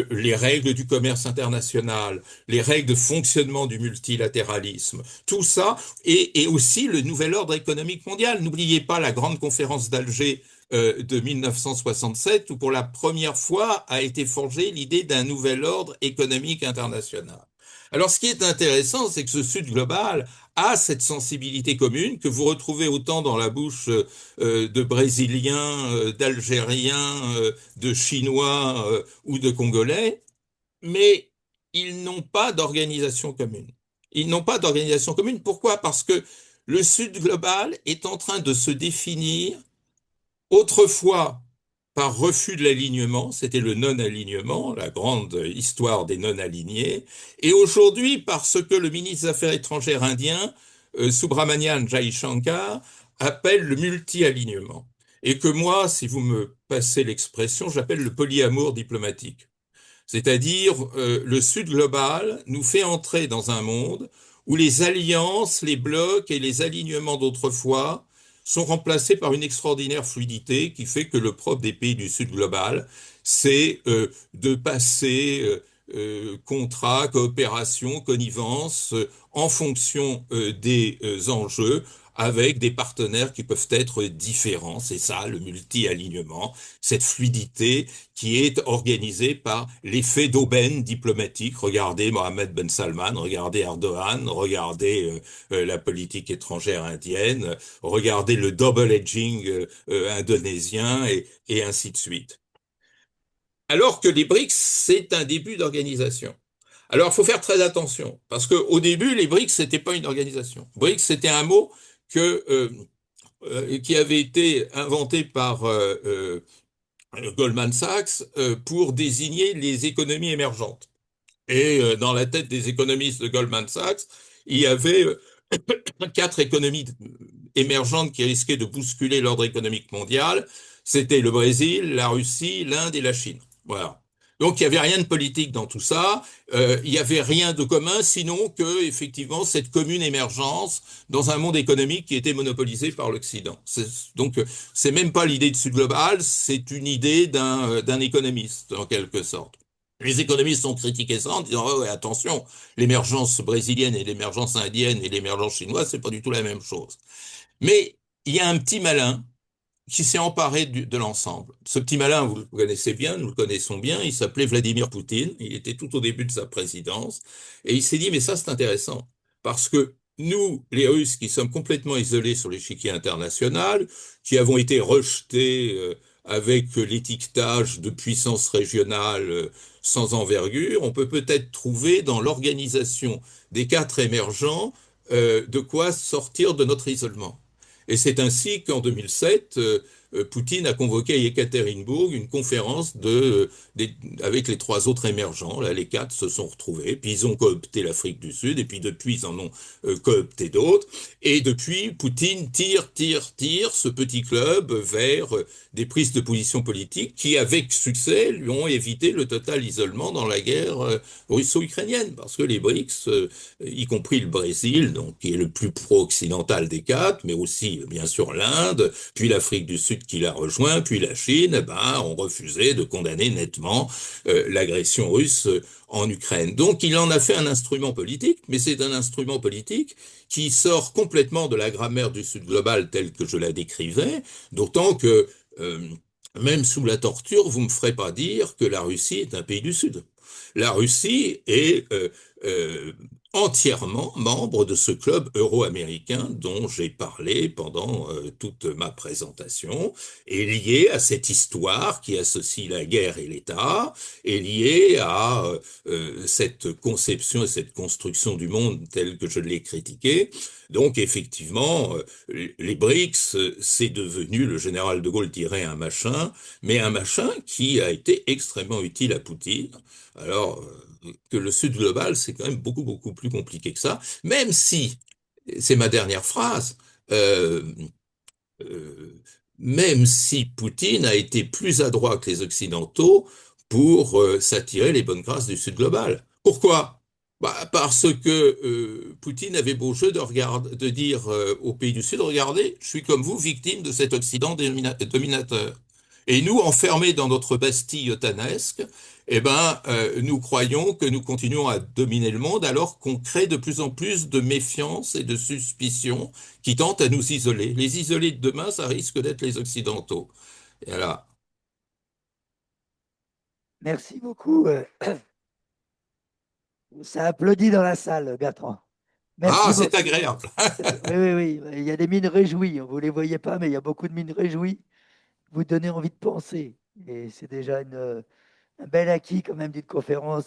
les règles du commerce international, les règles de fonctionnement du multilatéralisme, tout ça, et aussi le nouvel ordre économique mondial. N'oubliez pas la grande conférence d'Alger de 1967, où pour la première fois a été forgée l'idée d'un nouvel ordre économique international. Alors, ce qui est intéressant, c'est que ce Sud global a cette sensibilité commune que vous retrouvez autant dans la bouche de Brésiliens, d'Algériens, de Chinois ou de Congolais, mais ils n'ont pas d'organisation commune. Ils n'ont pas d'organisation commune. Pourquoi? Parce que le Sud global est en train de se définir autrefois par refus de l'alignement, c'était le non-alignement, la grande histoire des non-alignés, et aujourd'hui parce que le ministre des Affaires étrangères indien, Subramanian Jaishankar, appelle le multi-alignement. Et que moi, si vous me passez l'expression, j'appelle le polyamour diplomatique. C'est-à-dire, le Sud global nous fait entrer dans un monde où les alliances, les blocs et les alignements d'autrefois sont remplacés par une extraordinaire fluidité qui fait que le propre des pays du Sud global, c'est de passer contrats, coopération, connivence en fonction des enjeux avec des partenaires qui peuvent être différents. C'est ça, le multi-alignement, cette fluidité qui est organisée par l'effet d'aubaine diplomatique. Regardez Mohammed Ben Salman, regardez Erdogan, regardez la politique étrangère indienne, regardez le double edging indonésien et ainsi de suite. Alors que les BRICS, c'est un début d'organisation. Alors, il faut faire très attention, parce qu'au début, les BRICS, c'était pas une organisation. BRICS, c'était un mot qui avait été inventé par Goldman Sachs pour désigner les économies émergentes. Et dans la tête des économistes de Goldman Sachs, il y avait quatre économies émergentes qui risquaient de bousculer l'ordre économique mondial. C'était le Brésil, la Russie, l'Inde et la Chine. Voilà. Donc il n'y avait rien de politique dans tout ça, il n'y avait rien de commun, sinon que effectivement cette commune émergence dans un monde économique qui était monopolisé par l'Occident. Donc c'est même pas l'idée de Sud global, c'est une idée d'un économiste en quelque sorte. Les économistes ont critiqué ça en disant oh, ouais, attention, l'émergence brésilienne et l'émergence indienne et l'émergence chinoise, c'est pas du tout la même chose. Mais il y a un petit malin qui s'est emparé de l'ensemble. Ce petit malin, vous le connaissez bien, nous le connaissons bien, il s'appelait Vladimir Poutine, il était tout au début de sa présidence, et il s'est dit, mais ça c'est intéressant, parce que nous, les Russes, qui sommes complètement isolés sur l'échiquier international, qui avons été rejetés avec l'étiquetage de puissance régionale sans envergure, on peut peut-être trouver dans l'organisation des quatre émergents de quoi sortir de notre isolement. Et c'est ainsi qu'en 2007, Poutine a convoqué à Yekaterinbourg une conférence avec les trois autres émergents. Là, les quatre se sont retrouvés, puis ils ont coopté l'Afrique du Sud, et puis depuis, ils en ont coopté d'autres. Et depuis, Poutine tire ce petit club vers des prises de position politiques qui, avec succès, lui ont évité le total isolement dans la guerre russo-ukrainienne. Parce que les BRICS, y compris le Brésil, donc, qui est le plus pro-occidental des quatre, mais aussi, bien sûr, l'Inde, puis l'Afrique du Sud qui l'a rejoint, puis la Chine, ont refusé de condamner nettement l'agression russe en Ukraine. Donc il en a fait un instrument politique, mais c'est un instrument politique qui sort complètement de la grammaire du Sud global telle que je la décrivais, d'autant que même sous la torture, vous me ferez pas dire que la Russie est un pays du Sud. La Russie est entièrement membre de ce club euro-américain dont j'ai parlé pendant toute ma présentation, est lié à cette histoire qui associe la guerre et l'État, est lié à cette conception et cette construction du monde telle que je l'ai critiquée. Donc effectivement, les BRICS, c'est devenu, le général de Gaulle dirait un machin, mais un machin qui a été extrêmement utile à Poutine. Alors que le Sud global, c'est quand même beaucoup, beaucoup plus compliqué que ça, même si, c'est ma dernière phrase, euh, euh, même si Poutine a été plus adroit que les Occidentaux pour s'attirer les bonnes grâces du Sud global. Pourquoi? Bah, parce que Poutine avait beau jeu de dire aux pays du Sud, regardez, je suis comme vous, victime de cet Occident dominateur. Et nous, enfermés dans notre Bastille otanesque, eh ben, nous croyons que nous continuons à dominer le monde alors qu'on crée de plus en plus de méfiance et de suspicion qui tentent à nous isoler. Les isolés de demain, ça risque d'être les Occidentaux. Et voilà. Merci beaucoup. Ça applaudit dans la salle, Bertrand. Ah, Merci c'est beaucoup. agréable. Oui, oui, oui. Il y a des mines réjouies. Vous ne les voyez pas, mais il y a beaucoup de mines réjouies. Vous donnez envie de penser. Et c'est déjà un bel acquis quand même d'une conférence